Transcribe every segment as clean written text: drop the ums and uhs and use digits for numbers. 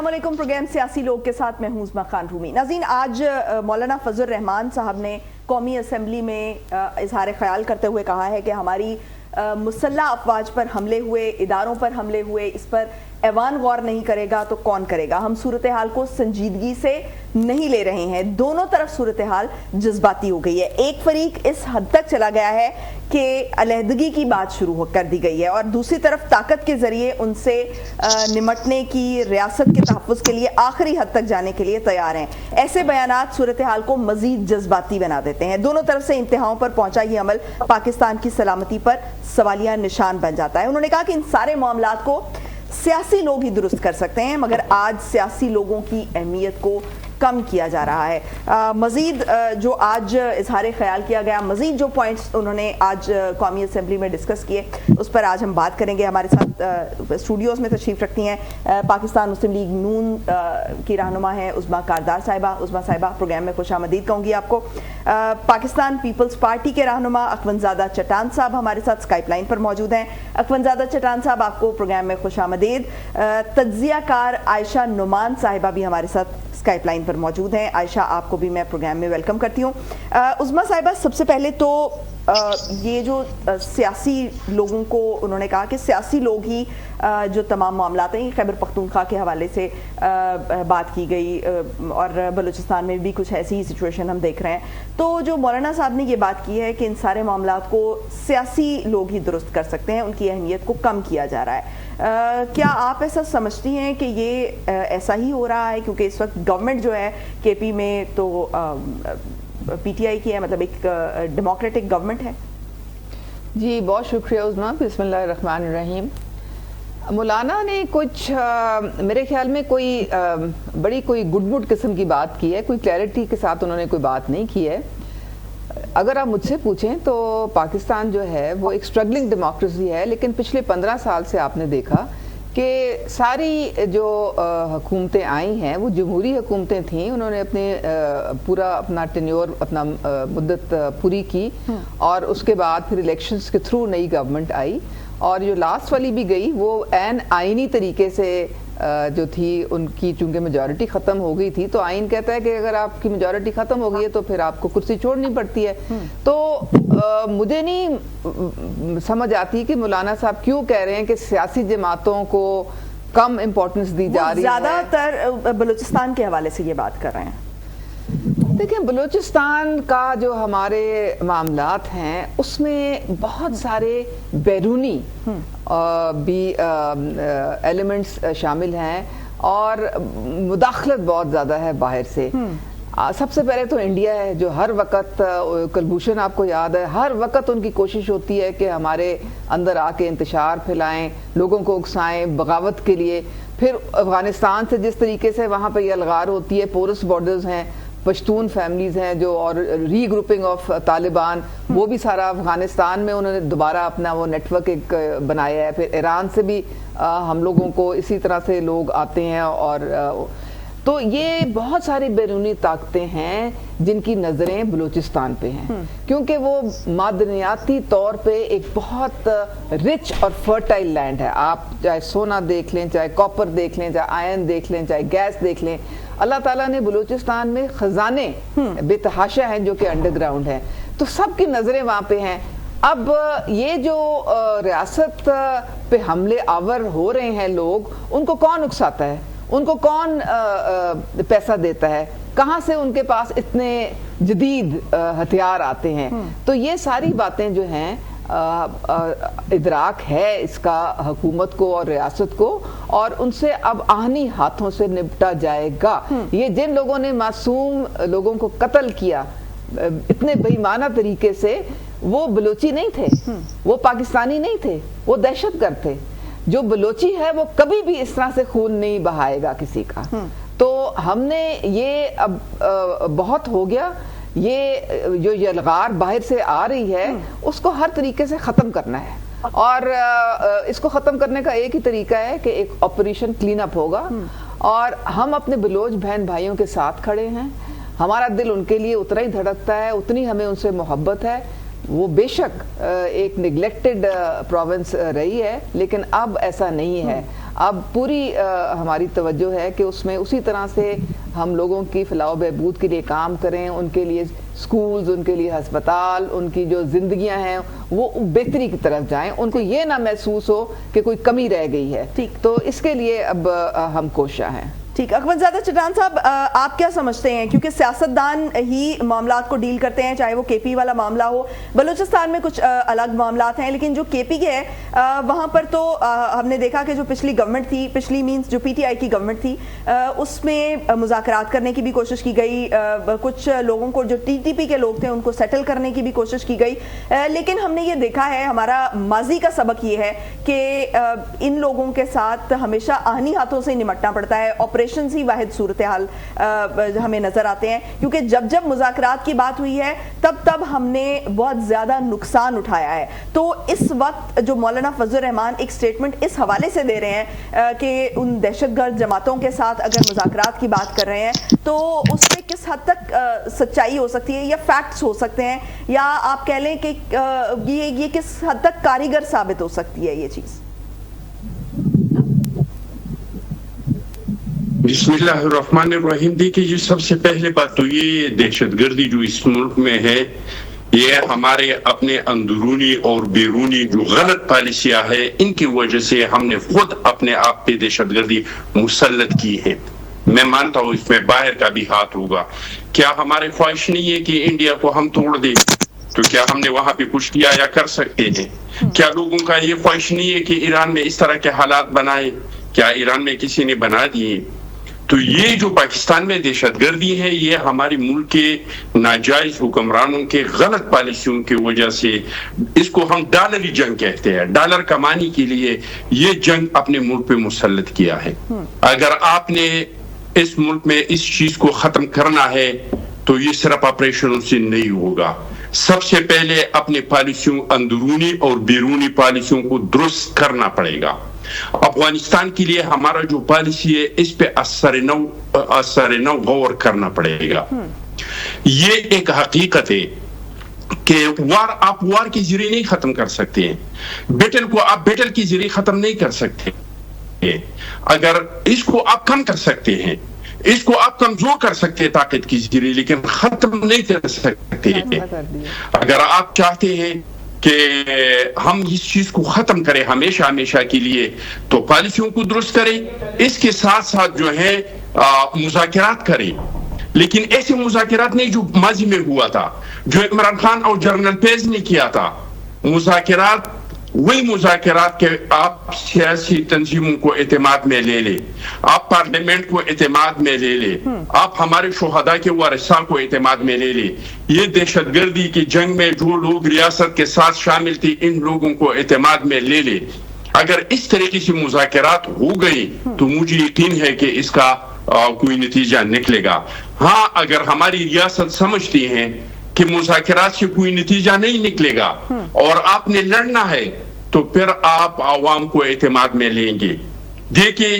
अस्सलाम वालेकुम। प्रोग्राम सियासी लोग के साथ मैं हूं उस्मा खान रूमी। नाज़रीन, आज मौलाना फजल रहमान साहब ने कौमी असम्बली में इजहार ख्याल करते हुए कहा है कि हमारी मुसल्लह अफवाज पर हमले हुए, इदारों पर हमले हुए, इस पर ऐवान गौर नहीं करेगा तो कौन करेगा। हम सूरत हाल को संजीदगी से नहीं ले रहे हैं। दोनों तरफ सूरत हाल जज्बाती हो गई है। एक फरीक इस हद तक चला गया है कि अलहदगी की बात शुरू कर दी गई है और दूसरी तरफ ताकत के जरिए उनसे निमटने की, रियासत के तहफ़्फ़ुज़ के लिए आखिरी हद तक जाने के लिए तैयार हैं। ऐसे बयानात सूरत हाल को मज़ीद जज्बाती बना देते हैं। दोनों तरफ से इंतहाओं पर पहुंचा ये अमल पाकिस्तान की सलामती पर सवालिया निशान बन जाता है। उन्होंने कहा कि इन सारे मामलात को सियासी लोग ही दुरुस्त कर सकते हैं, मगर आज सियासी लोगों की अहमियत को कम किया जा रहा है। मज़ीद जो आज इजहार ख्याल किया गया, मज़ीद जो पॉइंट्स उन्होंने आज कौमी असम्बली में डिस्कस किए, उस पर आज हम बात करेंगे। हमारे साथ स्टूडियोज़ में तशरीफ़ रखती हैं पाकिस्तान मुस्लिम लीग नून की रहनुमा हैं उस्मा कारदार साहिबा। उस्मा साहिबा, प्रोग्राम में खुशामदीद कहूँगी आपको। पाकिस्तान पीपल्स पार्टी के रहनुमा अखवंजादा चटान साहब हमारे साथ स्काइप लाइन पर मौजूद हैं। अखवंजादा चटान साहब, आपको प्रोग्राम में खुशामदीद। तज्ज़ियाकार आयशा नुमान साहिबा भी हमारे साथ स्काइप लाइन पर मौजूद हैं। आयशा, आपको भी मैं प्रोग्राम में वेलकम करती हूँ। उस्मा साहिबा, सबसे पहले तो ये जो सियासी लोगों को उन्होंने कहा कि सियासी लोग ही जो तमाम मामलात हैं, खैबर पख्तूनख्वा के हवाले से बात की गई और बलूचिस्तान में भी कुछ ऐसी ही सिचुएशन हम देख रहे हैं। तो जो मौलाना साहब ने ये बात की है कि इन सारे मामलात को सियासी लोग ही दुरुस्त कर सकते हैं, उनकी अहमियत को कम किया जा रहा है। क्या आप ऐसा समझती हैं कि ये ऐसा ही हो रहा है? क्योंकि इस वक्त गवर्नमेंट जो है केपी में तो पीटीआई की है, मतलब एक डेमोक्रेटिक गवर्नमेंट है। जी, बहुत शुक्रिया उस्मा। बिस्मिल्लाहिर्रहमानिर्रहीम। मौलाना ने कुछ मेरे ख्याल में कोई बड़ी कोई गुड किस्म की बात की है, कोई क्लैरिटी के साथ उन्होंने कोई बात नहीं की है। अगर आप मुझसे पूछें तो पाकिस्तान जो है वो एक स्ट्रगलिंग डेमोक्रेसी है, लेकिन पिछले 15 साल से आपने देखा कि सारी जो हुकूमतें आई हैं वो जमहूरी हुकूमतें थीं। उन्होंने अपने पूरा अपना टेन्योर, अपना मुद्दत पूरी की और उसके बाद फिर इलेक्शंस के थ्रू नई गवर्नमेंट आई और जो लास्ट वाली भी गई वो ऐन आइनी तरीके से जो थी उनकी, चूंकि मेजॉरिटी ख़त्म हो गई थी तो आइन कहता है कि अगर आपकी मेजॉरिटी ख़त्म हो गई है तो फिर आपको कुर्सी छोड़नी पड़ती है। तो मुझे नहीं समझ आती कि मौलाना साहब क्यों कह रहे हैं कि सियासी जमातों को कम इम्पोर्टेंस दी जा रही है। ज़्यादातर बलूचिस्तान के हवाले से ये बात कर रहे हैं। देखिए, बलूचिस्तान का जो हमारे मामलात हैं उसमें बहुत सारे बैरूनी भी एलिमेंट्स शामिल हैं और मुदाखलत बहुत ज़्यादा है बाहर से। सबसे पहले तो इंडिया है जो हर वक्त, कुलभूषण आपको याद है, हर वक्त उनकी कोशिश होती है कि हमारे अंदर आके इंतशार फैलाएं, लोगों को उकसाएं बगावत के लिए। फिर अफगानिस्तान से जिस तरीके से वहाँ पर ये अलगार होती है, पोरस बॉर्डर्स हैं, पश्तून फैमिलीज़ हैं जो, और रीग्रुपिंग ऑफ तालिबान, वो भी सारा अफगानिस्तान में उन्होंने दोबारा अपना वो नेटवर्क एक बनाया है। फिर ईरान से भी हम लोगों को इसी तरह से लोग आते हैं और तो ये बहुत सारी बैरूनी ताकतें हैं जिनकी नज़रें बलूचिस्तान पे हैं, क्योंकि वो मादनियाती तौर पे एक बहुत रिच और फर्टाइल लैंड है। आप चाहे सोना देख लें, चाहे कॉपर देख लें, चाहे आयरन देख लें, चाहे गैस देख लें, अल्लाह ताला ने बलूचिस्तान में खजाने बेतहाशा हैं जो कि अंडरग्राउंड हैं। तो सबकी नज़रें वहाँ पे हैं। अब ये जो रियासत पे हमले आवर हो रहे हैं लोग, उनको कौन उकसाता है, उनको कौन पैसा देता है, कहाँ से उनके पास इतने जदीद हथियार आते हैं? तो ये सारी बातें जो हैं इदराक है इसका हुकूमत को और रियासत को, और उनसे अब आहनी हाथों से निपटा जाएगा। ये जिन लोगों ने मासूम लोगों को कत्ल किया इतने बेईमाना तरीके से, वो बलोची नहीं थे, वो पाकिस्तानी नहीं थे, वो दहशतगर्द थे। जो बलोची है वो कभी भी इस तरह से खून नहीं बहाएगा किसी का। तो हमने ये अब बहुत हो गया, ये जो यलगार बाहर से आ रही है उसको हर तरीके से ख़त्म करना है और इसको ख़त्म करने का एक ही तरीका है कि एक ऑपरेशन क्लीन अप होगा और हम अपने बलोच बहन भाइयों के साथ खड़े हैं। हमारा दिल उनके लिए उतना ही धड़कता है, उतनी हमें उनसे मोहब्बत है। وہ بے شک ایک نگلیکٹڈ پروونس رہی ہے، لیکن اب ایسا نہیں ہے. اب پوری ہماری توجہ ہے کہ اس میں اسی طرح سے ہم لوگوں کی فلاح و بہبود کے لیے کام کریں، ان کے لیے سکولز، ان کے لیے ہسپتال، ان کی جو زندگیاں ہیں وہ بہتری کی طرف جائیں، ان کو یہ نہ محسوس ہو کہ کوئی کمی رہ گئی ہے. تو اس کے لیے اب ہم کوشاں ہیں. ٹھیک. اکمل زادہ چٹان صاحب، آپ کیا سمجھتے ہیں، کیونکہ سیاستدان ہی معاملات کو ڈیل کرتے ہیں، چاہے وہ کے پی والا معاملہ ہو، بلوچستان میں کچھ الگ معاملات ہیں، لیکن جو کے پی کے ہے وہاں پر تو ہم نے دیکھا کہ جو پچھلی گورنمنٹ تھی، پچھلی مینس جو پی ٹی آئی کی گورنمنٹ تھی، اس میں مذاکرات کرنے کی بھی کوشش کی گئی، کچھ لوگوں کو جو ٹی ٹی پی کے لوگ تھے ان کو سیٹل کرنے کی بھی کوشش کی گئی، لیکن ہم نے یہ دیکھا ہے، ہمارا ماضی کا سبق یہ ہے کہ ان لوگوں کے ساتھ ہمیشہ آہنی ہاتھوں سے نمٹنا پڑتا ہے. آپریشنز ہی واحد صورتحال ہمیں نظر آتے ہیں، کیونکہ جب مذاکرات کی بات ہوئی ہے تب ہم نے بہت زیادہ نقصان اٹھایا ہے. تو اس وقت جو مولانا فضل الرحمان ایک سٹیٹمنٹ اس حوالے سے دے رہے ہیں کہ ان دہشت گرد جماعتوں کے ساتھ اگر مذاکرات کی بات کر رہے ہیں تو اس میں کس حد تک سچائی ہو سکتی ہے یا فیکٹس ہو سکتے ہیں، یا آپ کہہ لیں کہ یہ کس حد تک کارگر ثابت ہو سکتی ہے یہ چیز؟ بسم اللہ الرحمن الرحیم. دیکھیے جی، سب سے پہلے بات تو یہ دہشت گردی جو اس ملک میں ہے، یہ ہمارے اپنے اندرونی اور بیرونی جو غلط پالیسیاں ہیں ان کی وجہ سے ہم نے خود اپنے آپ پہ دہشت گردی مسلط کی ہے. میں مانتا ہوں اس میں باہر کا بھی ہاتھ ہوگا. کیا ہماری خواہش نہیں ہے کہ انڈیا کو ہم توڑ دیں؟ تو کیا ہم نے وہاں پہ کچھ کیا یا کر سکتے ہیں؟ کیا لوگوں کا یہ خواہش نہیں ہے کہ ایران میں اس طرح کے حالات بنائے؟ کیا ایران میں کسی نے بنا دیے؟ تو یہ جو پاکستان میں دہشت گردی ہے، یہ ہمارے ملک کے ناجائز حکمرانوں کے غلط پالیسیوں کی وجہ سے، اس کو ہم ڈالری جنگ کہتے ہیں، ڈالر کمانے کے لیے یہ جنگ اپنے ملک پہ مسلط کیا ہے. اگر آپ نے اس ملک میں اس چیز کو ختم کرنا ہے تو یہ صرف آپریشنوں سے نہیں ہوگا. سب سے پہلے اپنے پالیسیوں، اندرونی اور بیرونی پالیسیوں کو درست کرنا پڑے گا. افغانستان کے لیے ہمارا جو پالیسی ہے اس پہ اثر نو غور کرنا پڑے گا. یہ ایک حقیقت ہے کہ آپ وار کے ذریعے نہیں ختم کر سکتے ہیں. بیٹل کو آپ بیٹل کے ذریعے ختم نہیں کر سکتے. اگر اس کو آپ کم کر سکتے ہیں، اس کو آپ کمزور کر سکتے ہیں طاقت کی ذریعے، لیکن ختم نہیں کر سکتے. اگر آپ چاہتے ہیں کہ ہم اس چیز کو ختم کریں ہمیشہ کے لیے، تو پالیسیوں کو درست کریں، اس کے ساتھ ساتھ جو ہے مذاکرات کریں، لیکن ایسے مذاکرات نہیں جو ماضی میں ہوا تھا، جو عمران خان اور جنرل پیز نے کیا تھا. مذاکرات وہی مذاکرات کے آپ سیاسی تنظیموں کو اعتماد میں لے لیں، آپ پارلیمنٹ کو اعتماد میں لے لیں، آپ ہمارے شہداء کے ورثاء کو اعتماد میں لے لیں. یہ دہشت گردی کی جنگ میں جو لوگ ریاست کے ساتھ شامل تھے ان لوگوں کو اعتماد میں لے لیں. اگر اس طریقے سے مذاکرات ہو گئی تو مجھے یقین ہے کہ اس کا کوئی نتیجہ نکلے گا. ہاں، اگر ہماری ریاست سمجھتی ہیں کہ مذاکرات سے کوئی نتیجہ نہیں نکلے گا اور آپ نے لڑنا ہے تو پھر آپ عوام کو اعتماد میں لیں گے. دیکھیے،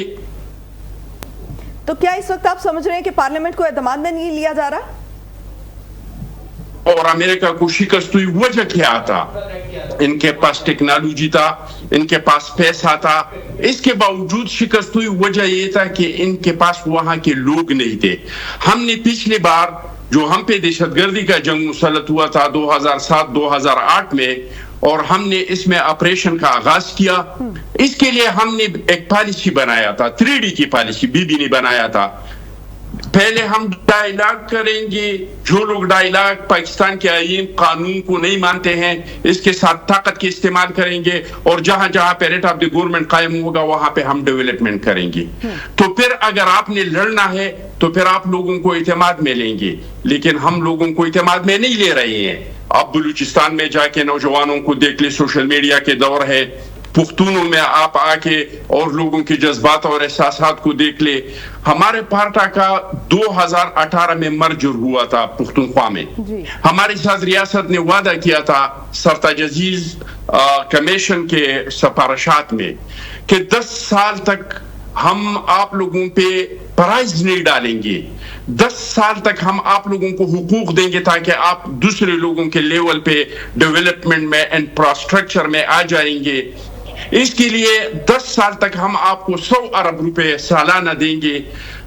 تو کیا اس وقت آپ سمجھ رہے ہیں کہ پارلیمنٹ کو اعتماد میں نہیں لیا جا رہا؟ اور امریکہ کو شکست ہوئی وجہ کیا تھا؟ ان کے پاس ٹیکنالوجی تھا، ان کے پاس پیسہ تھا. اس کے باوجود شکست ہوئی وجہ یہ تھا کہ ان کے پاس وہاں کے لوگ نہیں تھے. ہم نے پچھلی بار جو ہم پہ دہشت گردی کا جنگ مسلط ہوا تھا 2007-2008 میں، اور ہم نے اس میں آپریشن کا آغاز کیا، اس کے لیے ہم نے ایک پالیسی بنایا تھا، 3D کی پالیسی بی بی نے بنایا تھا. پہلے ہم ڈائیلاگ کریں گے، جو لوگ ڈائیلاگ پاکستان کے آئین قانون کو نہیں مانتے ہیں اس کے ساتھ طاقت کے استعمال کریں گے، اور جہاں جہاں پہ ریٹ آف دی گورنمنٹ قائم ہوگا وہاں پہ ہم ڈیولپمنٹ کریں گے. تو پھر اگر آپ نے لڑنا ہے تو پھر آپ لوگوں کو اعتماد میں لیں گے، لیکن ہم لوگوں کو اعتماد میں نہیں لے رہے ہیں. آپ بلوچستان میں جا کے نوجوانوں کو دیکھ لیں، سوشل میڈیا کے دور ہے. پختونوں میں آپ آ کے اور لوگوں کے جذبات اور احساسات کو دیکھ لے. ہمارے پارٹا کا 2018 میں مرجر ہوا تھا پختونخوا میں. ہمارے ساتھ ریاست نے وعدہ کیا تھا سرتاج عزیز کمیشن کے سفارشات میں کہ 10 سال تک ہم آپ لوگوں پہ پرائز نہیں ڈالیں گے. 10 साल तक हम आप लोगों को हुकूक देंगे ताकि आप दूसरे लोगों के लेवल पे डेवलपमेंट में, इंफ्रास्ट्रक्चर में आ जाएंगे। इसके लिए 10 साल तक हम आपको 100 अरब रुपए सालाना देंगे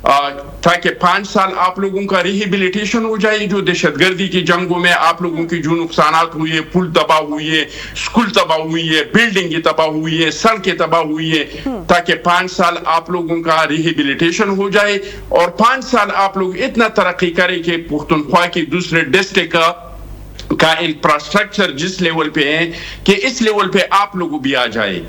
ताकि 5 साल आप लोगों का रिहेबिलिटेशन हो जाए। जो दहशतगर्दी की जंगों में आप लोगों की जो नुकसानात हुए, पुल तबाह हुई है, स्कूल तबाह हुई है, बिल्डिंग तबाह हुई है, सड़कें तबाह हुई है, ताकि 5 साल आप लोगों का रिहेबिलिटेशन हो जाए और 5 साल आप लोग इतना तरक्की करें कि पुख्तनख्वा की दूसरे डिस्ट्रिक्ट का इंफ्रास्ट्रक्चर जिस लेवल पे है कि इस लेवल पे आप लोग भी आ जाए।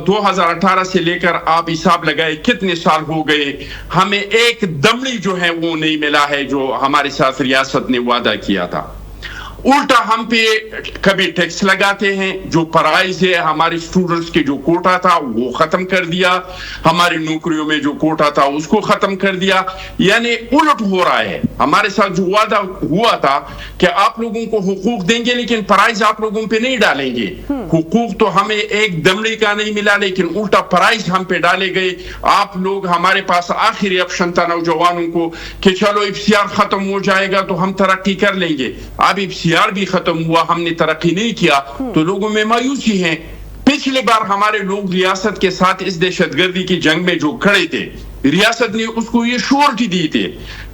2018 से लेकर आप हिसाब लगाए कितने साल हो गए, हमें एक दमड़ी जो है वो नहीं मिला है जो हमारे साथ रियासत ने वादा किया था। उल्टा हम पे कभी टैक्स लगाते हैं, जो प्राइस है हमारे स्टूडेंट्स के जो कोटा था वो खत्म कर दिया, हमारी नौकरियों में जो कोटा था उसको खत्म कर दिया। यानी उलट हो रहा है। हमारे साथ जो वादा हुआ था कि आप लोगों को हुकूक देंगे लेकिन प्राइस आप लोगों पे नहीं डालेंगे। हुकूक तो हमें एक दमड़ी का नहीं मिला लेकिन उल्टा प्राइस हम पे डाले गए। आप लोग, हमारे पास आखिरी ऑप्शन था नौजवानों को कि चलो इफ्तियार खत्म हो जाएगा तो हम तरक्की कर लेंगे। अब इफ्तियार भी खत्म हुआ, हमने तरक्की नहीं किया तो लोगों में मायूसी है। पिछली बार हमारे लोग रियासत के साथ इस दहशतगर्दी की जंग में जो खड़े थे, रियासत ने उसको ये श्योरिटी दी थी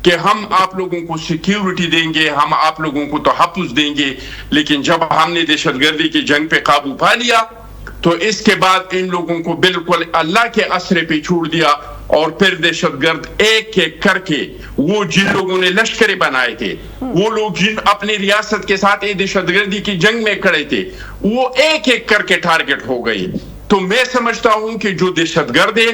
कि हम आप लोगों को सिक्योरिटी देंगे, हम आप लोगों को तहफ्फुज़ देंगे। लेकिन जब हमने दहशतगर्दी की जंग पे काबू पा लिया तो इसके बाद इन लोगों को बिल्कुल अल्लाह के असरे पे छोड़ दिया और फिर दहशतगर्द एक एक करके वो जिन लोगों ने लश्करें बनाए थे, वो लोग जिन अपनी रियासत के साथ दहशतगर्दी की जंग में खड़े थे, वो एक एक करके टारगेट हो गए। तो मैं समझता हूं कि जो दहशतगर्द है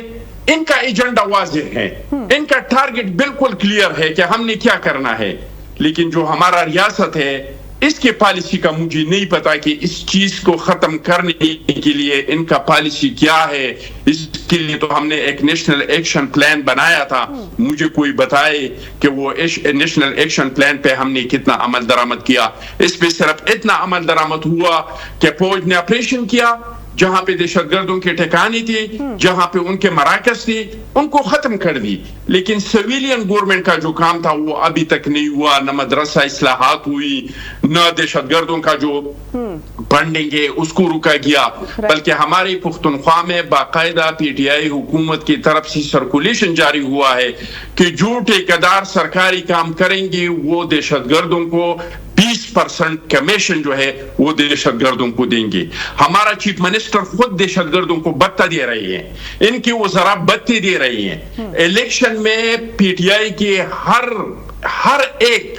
इनका एजेंडा वाज़ेह है, इनका टारगेट बिल्कुल क्लियर है कि हमने क्या करना है। लेकिन जो हमारा रियासत है इसके पॉलिसी का मुझे नहीं पता कि इस चीज को खत्म करने के लिए इनका पॉलिसी क्या है। इसके लिए तो हमने एक नेशनल एक्शन प्लान बनाया था। मुझे कोई बताए कि वो नेशनल एक्शन प्लान पे हमने कितना अमल दरामद किया। इस पे सिर्फ इतना अमल दरामद हुआ कि फौज ने ऑपरेशन किया, जहां पे दहशतगर्दों के ठिकाने थे, जहां पे उनके मराकज थे, उनको खत्म कर दी। लेकिन सिविलियन गवर्नमेंट का जो काम था वो अभी तक नहीं हुआ। न मदरसा इस्लाहात हुई, न दहशतगर्दों का जो फंडिंग है उसको रुका गया, बल्कि हमारे पुख्तनख्वा में बाकायदा पीटीआई हुकूमत की तरफ से सर्कुलेशन जारी हुआ है कि जो ठेकेदार सरकारी काम करेंगे वो दहशतगर्दों को 20% कमीशन जो है वो दहशतगर्दों को देंगे। हमारा चीफ मिनिस्टर खुद दहशतगर्दों को बत्ता दे रही है, इनकी वो जरा बत्ती दे रही हैं। इलेक्शन में पीटीआई के हर एक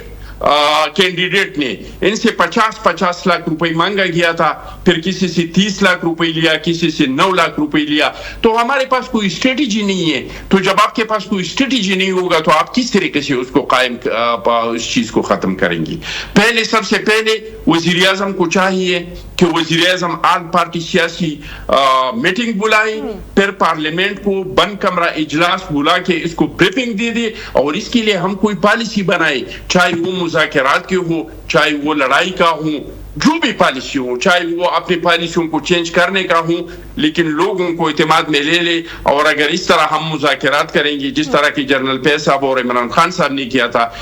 कैंडिडेट ने इनसे 50-50 लाख रुपए मांगा गया था, फिर किसी से 30 लाख रुपए लिया, किसी से 9 लाख रुपए लिया। तो हमारे पास कोई स्ट्रेटेजी नहीं है। तो जब आपके पास कोई स्ट्रेटेजी नहीं होगा तो आप किस तरीके से उसको कायम, इस चीज को खत्म करेंगे। पहले, सबसे पहले वजीर आजम को चाहिए कि वजीर आजम आल पार्टी सियासी मीटिंग बुलाए, फिर पार्लियामेंट को बंद कमरा इजलास बुला के इसको ब्रीफिंग दे दे और इसके लिए हम कोई पॉलिसी बनाए, चाहे वो मुज़ाकरात की हो, चाहे वो लड़ाई का हो, जो भी पॉलिसी हो, चाहे वो अपनी पॉलिसियों को चेंज करने का हो, लेकिन लोगों को इत्मीनान में ले ले। और अगर इस तरह हम मुज़ाकरात करेंगे जिस तरह की जनरल फैज साहब और इमरान खान साहब ने किया था,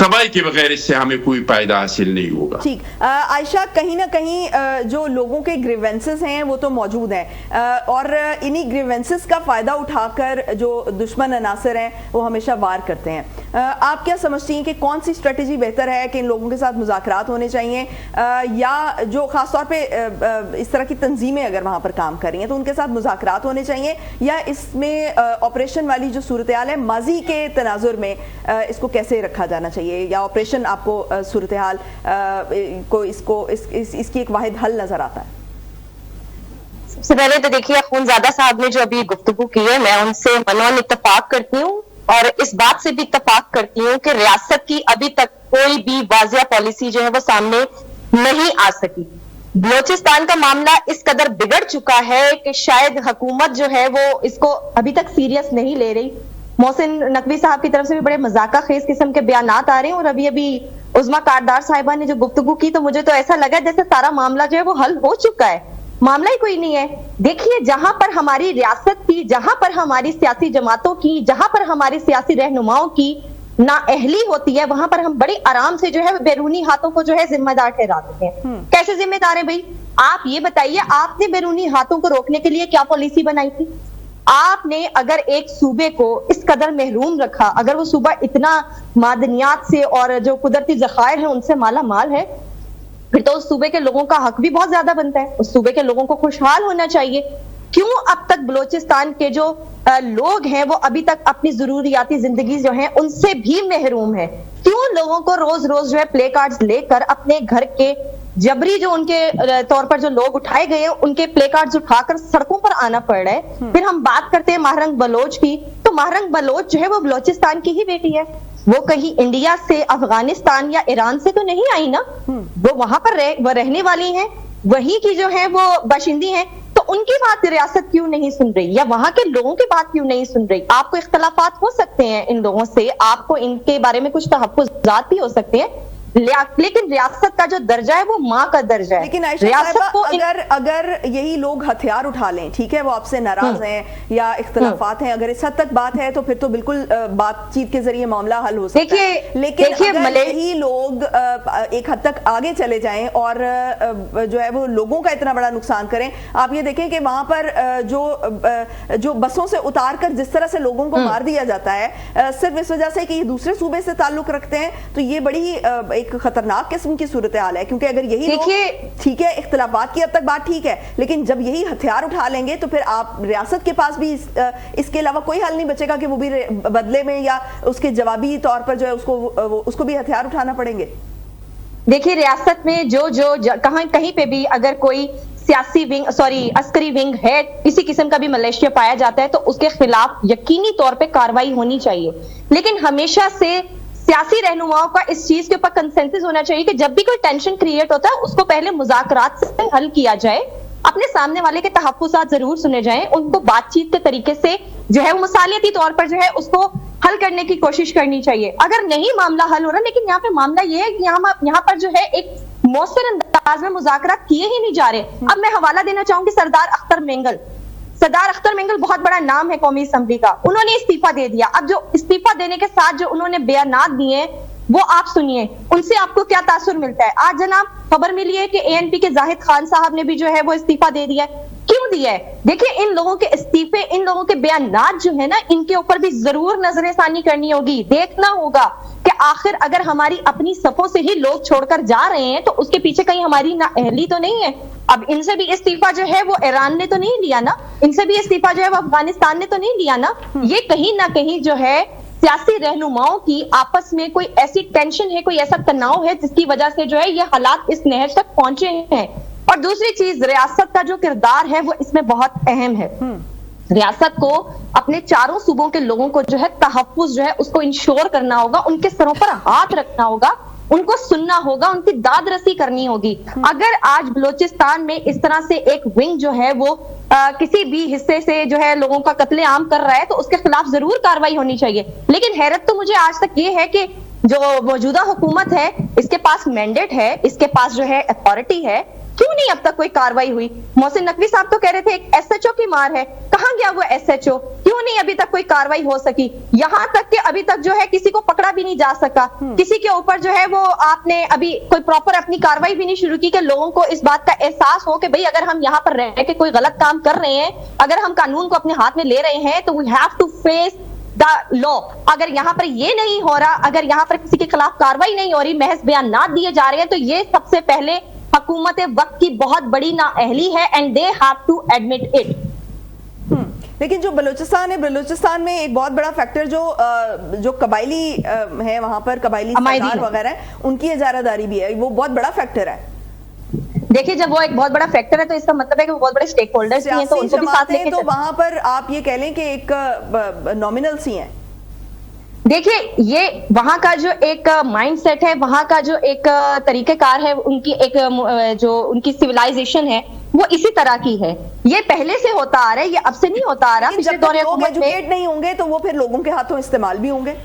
तबाही के बगैर इससे हमें कोई फायदा हासिल नहीं होगा। ठीक, आयशा, कहीं ना कहीं जो लोगों के ग्रीवेंसेस हैं वो तो मौजूद हैं और इन्हीं ग्रीवेंसेस का फ़ायदा उठाकर जो दुश्मन अनासर हैं वो हमेशा वार करते हैं। आप क्या समझती हैं कि कौन सी स्ट्रेटजी बेहतर है कि इन लोगों के साथ मुज़ाकरात होने चाहिए या जो ख़ास तौर पे इस तरह की तंजीमें अगर वहाँ पर काम कर रही हैं तो उनके साथ मुज़ाकरात होने चाहिए, या इसमें ऑपरेशन वाली जो सूरत हाल है माजी के तनाजुर में इसको कैसे रखा जाना चाहिए, या ऑपरेशन आपको सूरत हाल को इसकी एक वाहिद हल नजर आता है? सबसे पहले तो देखिए, अखुनजादा साहब ने जो अभी गुफ्तगू की है, मैं उनसे मनोन इत्तफाक करती हूँ और इस बात से भी इत्तफाक करती हूँ कि रियासत की अभी तक कोई भी वाज़िया पॉलिसी जो है वो सामने नहीं आ सकी। बलोचिस्तान का मामला इस कदर बिगड़ चुका है कि शायद हुकूमत जो है वो इसको अभी तक सीरियस नहीं ले रही। मोहसिन नकवी साहब की तरफ से भी बड़े मजाका खेज किस्म के बयानात आ रहे हैं और अभी अभी उज़मा कारदार साहिबा ने जो गुफ्तगू की तो मुझे तो ऐसा लगा जैसे सारा मामला जो है वो हल हो चुका है। मामला ही कोई नहीं है। देखिए जहां पर हमारी रियासत की, जहां पर हमारी सियासी जमातों की, जहां पर हमारी सियासी रहनुमाओं की नाअहली होती है, वहां पर हम बड़े आराम से जो है बैरूनी हाथों को जो है जिम्मेदार ठहरा देते हैं। कैसे जिम्मेदार है भाई? आप ये बताइए, आपने बैरूनी हाथों को रोकने के लिए क्या पॉलिसी बनाई थी? आपने अगर एक सूबे को इस कदर महरूम रखा, अगर वो सूबा इतना मादनियात से और जो कुदरती जखायर है उनसे माला माल है, फिर तो उस सूबे के लोगों का हक भी बहुत ज्यादा बनता है, उस सूबे के लोगों को खुशहाल होना चाहिए। क्यों अब तक बलोचिस्तान के जो लोग हैं वो अभी तक अपनी जरूरियाती जिंदगी जो है उनसे भी महरूम है? क्यों लोगों को रोज रोज जो है प्ले कार्ड्स लेकर अपने घर के जबरी जो उनके तौर पर जो लोग उठाए गए हैं उनके प्ले कार्ड्स उठाकर सड़कों पर आना पड़ रहा है? फिर हम बात करते हैं महरंग बलोच की, तो महरंग बलोच जो है वो बलोचिस्तान की ही बेटी है, वो कहीं इंडिया से, अफगानिस्तान या ईरान से तो नहीं आई ना, वो वहां पर वो रहने वाली हैं, वही की जो है वो बाशिंदी हैं। तो उनकी बात रियासत क्यों नहीं सुन रही, या वहां के लोगों की बात क्यों नहीं सुन रही? आपको इख्तलाफात हो सकते हैं इन लोगों से, आपको इनके बारे में कुछ तहफ्फुज़ात भी हो सकते हैं, लेकिन रियासत का जो दर्जा है वो माँ का दर्जा है। लेकिन रियासत को अगर यही लोग हथियार उठा लें, ठीक है, वो आपसे नाराज हैं या इख्तलाफात हैं, अगर इस हद तक बात है तो फिर तो बिल्कुल बातचीत के जरिए मामला हल हो सकता है। लेकिन अगर यही लोग एक हद तक आगे चले जाएं और जो है वो लोगों का इतना बड़ा नुकसान करें, आप ये देखें कि वहां पर जो बसों से उतार कर जिस तरह से लोगों को मार दिया जाता है सिर्फ इस वजह से कि ये दूसरे सूबे से ताल्लुक रखते हैं, तो ये बड़ी एक खतरनाक किस्म की सूरत हाल है। क्योंकि अगर यही ठीक है, इख्तिलाफात की अब तक बात ठीक है, लेकिन जब यही हथियार उठा लेंगे तो फिर आप रियासत के पास भी इसके अलावा कोई हल नहीं बचेगा कि वो भी बदले में या उसके जवाबी तौर पर जो है उसको भी हथियार उठाना पड़ेंगे। देखिए रियासत में कहीं पे भी अगर कोई सियासी विंग, अस्करी विंग है, किसी किस्म का भी मलेशिया पाया जाता है तो उसके खिलाफ यकीनी तौर पे कार्रवाई होनी चाहिए। लेकिन हमेशा से सियासी रहनुमाओं का इस चीज के ऊपर कंसेंसस होना चाहिए कि जब भी कोई टेंशन क्रिएट होता है उसको पहले मुज़ाकरात से हल किया जाए, अपने सामने वाले के तहफ्फुज़ात जरूर सुने जाएं, उनको बातचीत के तरीके से जो है मसालियती तौर पर जो है उसको हल करने की कोशिश करनी चाहिए। अगर नहीं मामला हल हो रहा, लेकिन यहाँ पे मामला ये है कि यहाँ पर जो है एक मौसर अंदाज में मुज़ाकरात किए ही नहीं जा रहे। अब मैं हवाला देना चाहूंगी सरदार अख्तर मेंगल। सरदार अख्तर मेंगल बहुत बड़ा नाम है कौमी असेंबली का, उन्होंने इस्तीफा दे दिया। अब जो इस्तीफा देने के साथ जो उन्होंने बयानात दिए वो आप सुनिए, उनसे आपको क्या तासुर मिलता है। आज जनाब खबर मिली है कि एएनपी के जाहिद खान साहब ने भी जो है वो इस्तीफा दे दिया है। क्यों दिया है? देखिए इन लोगों के इस्तीफे, इन लोगों के बयानात जो है ना, इनके ऊपर भी जरूर नजरसानी करनी होगी, देखना होगा कि आखिर अगर हमारी अपनी सफों से ही लोग छोड़कर जा रहे हैं तो उसके पीछे कहीं हमारी नाअहली तो नहीं है। अब इनसे भी इस्तीफा जो है वो ईरान ने तो नहीं लिया ना, इनसे भी इस्तीफा जो है वो अफगानिस्तान ने तो नहीं लिया ना। ये कहीं ना कहीं जो है सियासी रहनुमाओं की आपस में कोई ऐसी टेंशन है, कोई ऐसा तनाव है जिसकी वजह से जो है ये हालात इस नहज तक पहुंचे हैं। और दूसरी चीज, रियासत का जो किरदार है वो इसमें बहुत अहम है। रियासत को अपने चारों सूबों के लोगों को जो है तहफ्फुज़ जो है उसको इंश्योर करना होगा, उनके सरों पर हाथ रखना होगा, उनको सुनना होगा, उनकी दाद रसी करनी होगी। अगर आज बलोचिस्तान में इस तरह से एक विंग जो है वो किसी भी हिस्से से जो है लोगों का कत्लेआम कर रहा है तो उसके खिलाफ जरूर कार्रवाई होनी चाहिए। लेकिन हैरत तो मुझे आज तक ये है कि जो मौजूदा हुकूमत है इसके पास मैंडेट है, इसके पास जो है अथॉरिटी है, क्यों नहीं अब तक कोई कार्रवाई हुई? मोहसिन नकवी साहब तो कह रहे थे एक एसएचओ की मार है, कहां गया वो एसएचओ? क्यों नहीं अभी तक कोई कार्रवाई हो सकी? यहां तक कि अभी तक जो है किसी को पकड़ा भी नहीं जा सका, किसी के ऊपर जो है वो आपने अभी कोई प्रॉपर अपनी कार्रवाई भी नहीं शुरू की कि लोगों को इस बात का एहसास हो कि भाई अगर हम यहाँ पर रह के कोई गलत काम कर रहे हैं, अगर हम कानून को अपने हाथ में ले रहे हैं तो we have to face the law. अगर यहाँ पर ये नहीं हो रहा, अगर यहाँ पर किसी के खिलाफ कार्रवाई नहीं हो रही, महज बयानात दिए जा रहे हैं, तो ये सबसे पहले हुकूमत वक्त की बहुत बड़ी नाअहली है and they have to admit it. लेकिन जो बलूचिस्तान है, बलूचिस्तान में एक बहुत बड़ा फैक्टर जो कबायली है, वहां पर कबायली सरदार वगैरह उनकी इजारादारी भी है, वो बहुत बड़ा फैक्टर है। देखिए जब वो एक बहुत बड़ा फैक्टर है तो इसका मतलब है कि वो बहुत बड़े स्टेक होल्डर्स हैं, तो उनको भी साथ लेके तो वहां पर आप ये कह लें कि एक नॉमिनल सी हैं। देखिए ये वहां का जो एक माइंडसेट है, वहां का जो एक तरीकेकार है, उनकी एक जो उनकी सिविलाइजेशन है वो इसी तरह की है। ये पहले से होता आ रहा है, ये अब से नहीं होता आ रहा। पिछले दौर लोग एजुकेट नहीं होंगे तो वो फिर लोगों के हाथों इस्तेमाल भी होंगे।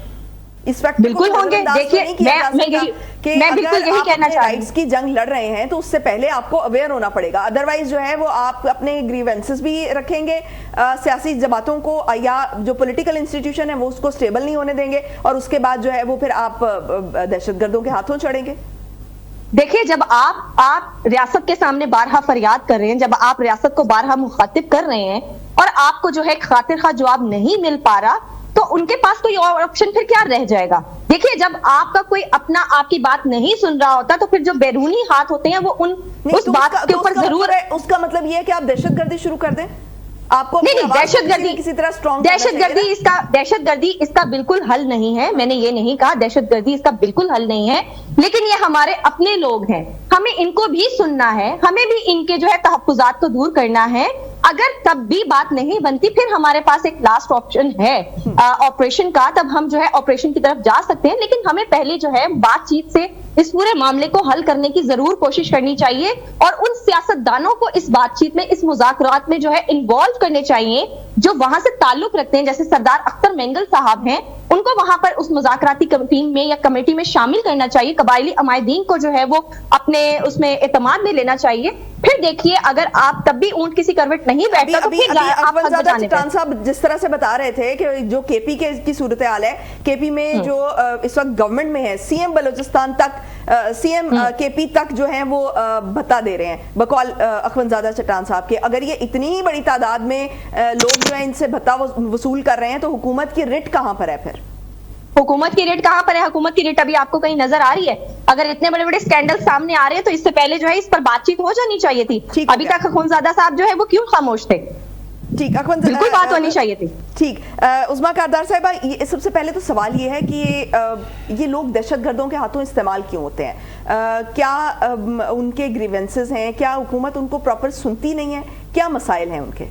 इस फैक्ट बिल्कुल होंगे। देखिए کہ मैं बिल्कुल अगर यही आप कहना अपने चाह रही राइट्स की जंग लड़ रहे हैं तो उससे पहले आपको अवेयर होना पड़ेगा, अदरवाइज जो है वो आप अपने ग्रीवेंसेस भी रखेंगे, सियासी जमातों को या जो पॉलिटिकल इंस्टीट्यूशन है वो उसको स्टेबल नहीं होने देंगे और उसके बाद जो है वो फिर आप दहशतगर्दों के हाथों चढ़ेंगे। देखिए, जब आप रियासत के सामने बारहा फरियाद कर रहे हैं, जब आप रियासत को बारहा मुखातिब कर रहे हैं और आपको जो है खातिर खा जवाब नहीं मिल पा रहा, तो उनके पास कोई और ऑप्शन फिर क्या रह जाएगा। देखिए, जब आपका कोई अपना आपकी बात नहीं सुन रहा होता तो फिर जो बैरूनी हाथ होते हैं वो उस बात के ऊपर जरूर, उसका मतलब ये है कि आप दहशतगर्दी शुरू कर दें, आपको नहीं, दहशतगर्दी किसी तरह स्ट्रॉन्ग, दहशतगर्दी इसका बिल्कुल हल नहीं है। मैंने ये नहीं कहा दहशतगर्दी इसका बिल्कुल हल नहीं है, लेकिन ये हमारे अपने लोग हैं, हमें इनको भी सुनना है, हमें भी इनके जो है तहफ्फुज़ात को दूर करना है। अगर तब भी बात नहीं बनती, फिर हमारे पास एक लास्ट ऑप्शन है ऑपरेशन का, तब हम जो है ऑपरेशन की तरफ जा सकते हैं। लेकिन हमें पहले जो है बातचीत से इस पूरे मामले को हल करने की जरूर कोशिश करनी चाहिए और उन सियासतदानों को इस बातचीत में, इस मुज़ाकरात में जो है इन्वॉल्व करने चाहिए जो वहां से ताल्लुक रखते हैं। जैसे सरदार अख्तर मेंगल साहब हैं, उनको वहां पर उस मुज़ाकराती टीम में या कमेटी में शामिल करना चाहिए। कबायली अमायदीन को जो है वो अपने उसमें एतमाद में लेना चाहिए। फिर देखिए, अगर आप तब भी ऊंट किसी करवट नहीं बैठता तो फिर आप चट्टान साहब जिस तरह से बता रहे थे कि जो केपी की सूरत हाल है, केपी में जो इस वक्त गवर्नमेंट में है, सीएम बलूचिस्तान तक, सीएम केपी तक जो है वो भत्ता दे रहे हैं बकौल अखवंजादा चट्टान साहब के। अगर ये इतनी बड़ी तादाद में लोग जो है इनसे भत्ता वसूल कर रहे हैं तो हुकूमत की रिट कहां पर है? फिर हुकूमत की रेट कहां पर है? हुकूमत की रेट अभी आपको कहीं नजर आ रही है? अगर इतने बड़े बड़े स्कैंडल सामने आ रहे हैं तो इससे पहले जो है इस पर बातचीत हो जानी चाहिए थी। अभी तक अखवंजादा साहब जो है वो क्यों खामोश थे? ठीक, बिल्कुल बात होनी चाहिए थी। ठीक, उस्मा कारदार साहिबा, सबसे पहले तो सवाल ये है कि ये लोग दहशतगर्दों के हाथों इस्तेमाल क्यों होते हैं? क्या उनके ग्रीवेंसेस हैं? क्या हुकूमत उनको प्रॉपर सुनती नहीं है? क्या मसाइल हैं उनके?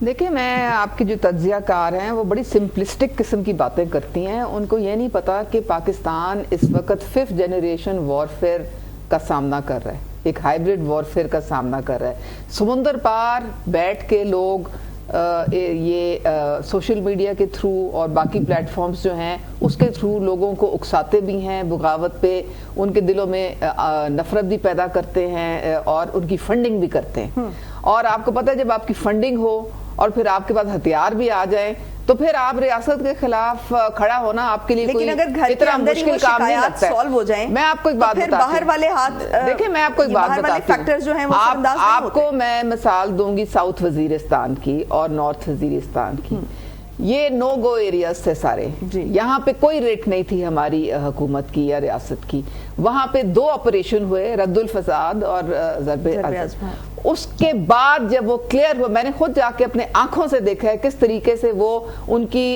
देखिए, मैं आपकी जो तज्जियाकार हैं वो बड़ी सिंपलिस्टिक किस्म की बातें करती हैं। उनको ये नहीं पता कि पाकिस्तान इस वक्त 5th जनरेशन वॉरफेयर का सामना कर रहा है, एक हाइब्रिड वॉरफेयर का सामना कर रहा है। समुंदर पार बैठ के लोग सोशल मीडिया के थ्रू और बाकी प्लेटफॉर्म्स जो हैं उसके थ्रू लोगों को उकसाते भी हैं, बगावत पे उनके दिलों में नफरत भी पैदा करते हैं और उनकी फंडिंग भी करते हैं। और आपको पता है, जब आपकी फंडिंग हो और फिर आपके पास हथियार भी आ जाए तो फिर आप रियासत के खिलाफ खड़ा होना आपके लिए कोई इतना मुश्किल काम नहीं लगता है। सॉल्व हो जाए, मैं आपको एक बात बताती हूँ, बाहर वाले हाथ, देखिए मैं आपको एक बात बताती हूँ, आपको मैं मिसाल दूंगी साउथ वजीरिस्तान की और नॉर्थ वजीरिस्तान की। ये नो गो एरियाज थे सारे, यहाँ पे कोई रेट नहीं थी हमारी हुकूमत की या रियासत की। वहाँ पे 2 ऑपरेशन हुए, रद्दुल फसाद और ज़रबे अज़म। उसके बाद जब वो क्लियर हुआ, मैंने खुद जाके अपने आंखों से देखा है किस तरीके से वो उनकी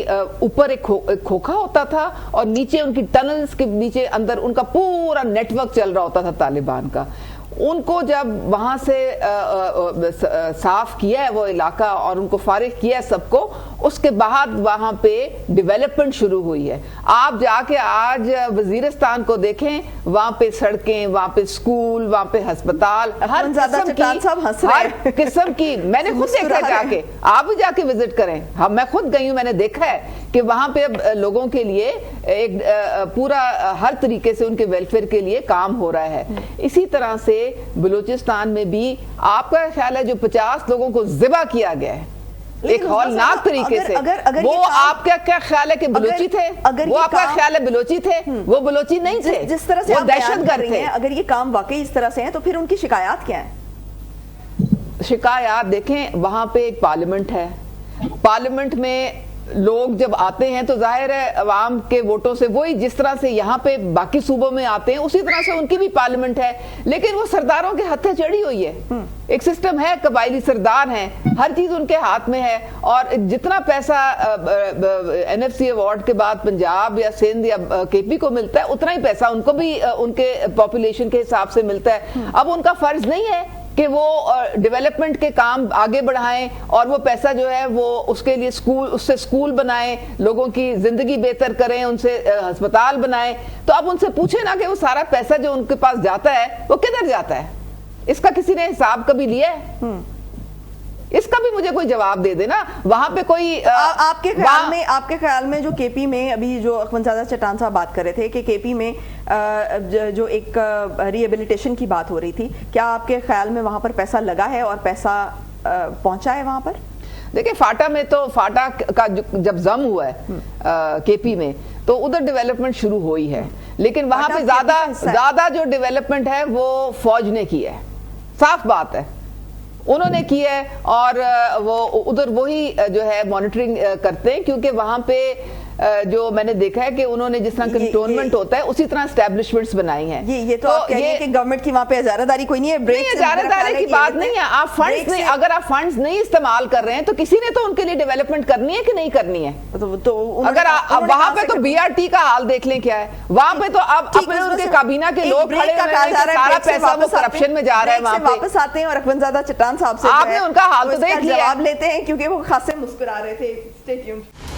ऊपर एक खोखा होता था और नीचे उनकी टनल्स के नीचे अंदर उनका पूरा नेटवर्क चल रहा होता था तालिबान का। उनको जब वहां से साफ किया है वो इलाका और उनको फारिग किया है सबको, उसके बाद वहां पे डेवलपमेंट शुरू हुई है। आप जाके आज वजीरिस्तान को देखें, वहां पे सड़कें, वहां पे स्कूल, वहां पे अस्पताल, हर किस्म की मैंने खुद देखा जाके, आप भी जाके विजिट करें। हाँ, मैं खुद गई हूँ, मैंने देखा है कि वहां पे अब लोगों के लिए एक पूरा हर तरीके से उनके वेलफेयर के लिए काम हो रहा है। इसी तरह से बलूचिस्तान में भी आपका ख्याल है जो 50 लोगों को ज़िबा किया गया है एक हौलनाक तरीके से, वो आपका क्या ख्याल है कि बलूची थे? वो आपका ख्याल है बलूची थे? वो बलूची नहीं थे, जिस तरह से वो दहशतगर्द थे। अगर ये काम वाकई इस तरह से है तो फिर उनकी शिकायत क्या है? शिकायत देखें, वहां पे एक पार्लियामेंट है, पार्लियामेंट में लोग जब आते हैं तो जाहिर है अवाम के वोटों से, वही जिस तरह से यहाँ पे बाकी सूबों में आते हैं उसी तरह से उनकी भी पार्लियामेंट है, लेकिन वो सरदारों के हत्थे चढ़ी हुई है। एक सिस्टम है, कबायली सरदार हैं, हर चीज उनके हाथ में है। और जितना पैसा NFC अवार्ड के बाद पंजाब या सिंध या KP को मिलता है, उतना ही पैसा उनको भी उनके पॉपुलेशन के हिसाब से मिलता है। अब उनका फर्ज नहीं है कि वो डेवलपमेंट के काम आगे बढ़ाएं और वो पैसा जो है वो उसके लिए उससे स्कूल बनाएं, लोगों की जिंदगी बेहतर करें, उनसे अस्पताल बनाएं। तो अब उनसे पूछे ना कि वो सारा पैसा जो उनके पास जाता है वो किधर जाता है, इसका किसी ने हिसाब कभी लिया है? اس کا بھی مجھے کوئی جواب دے دینا. وہاں پہ کوئی آپ کے خیال میں جو کے پی میں ابھی جو اخونزادہ چٹان صاحب بات کر رہے تھے کہ کے پی میں جو ایک ری ایبلیٹیشن کی بات ہو رہی تھی, کیا آپ کے خیال میں وہاں پر پیسہ لگا ہے اور پیسہ پہنچا ہے وہاں پر؟ دیکھیں فاٹا میں تو فاٹا کا جب ضم ہوا ہے کے پی میں تو ادھر ڈیولپمنٹ شروع ہوئی ہے, لیکن وہاں پہ زیادہ جو ڈیولپمنٹ ہے وہ فوج نے کی ہے, صاف بات ہے انہوں نے کی ہے, اور وہ ادھر وہی جو ہے مانیٹرنگ کرتے ہیں, کیونکہ وہاں پہ جو میں نے دیکھا ہے کہ انہوں نے جس طرح کنٹونمنٹ ہوتا ہے اسی طرح اسٹیبلشمنٹس بنائی ہیں. یہ تو آپ کہہ رہے ہیں کہ گورنمنٹ کی وہاں پہ اجارہ داری کوئی نہیں ہے, اجارہ داری کی بات نہیں ہے. آپ فنڈز نہیں, اگر آپ فنڈز نہیں استعمال کر رہے ہیں تو کسی نے تو ان کے لیے ڈیولپمنٹ کرنی ہے کہ نہیں کرنی ہے. اگر وہاں پہ تو بی آر ٹی کا حال دیکھ لیں کیا ہے, وہاں پہ تو اب اپنے ان کے کابینہ کے لوگ کھڑے ہوئے ہیں کہ سارا پیسہ وہ کرپشن میں جا رہا ہے. وہاں پہ واپس آتے ہیں اور اخونزادہ چٹان صاحب سے آپ نے ان کا حال تو دیکھ لیا, جواب لیتے ہیں کیونکہ وہ خاصے مسکرا رہے تھے. Stay tuned.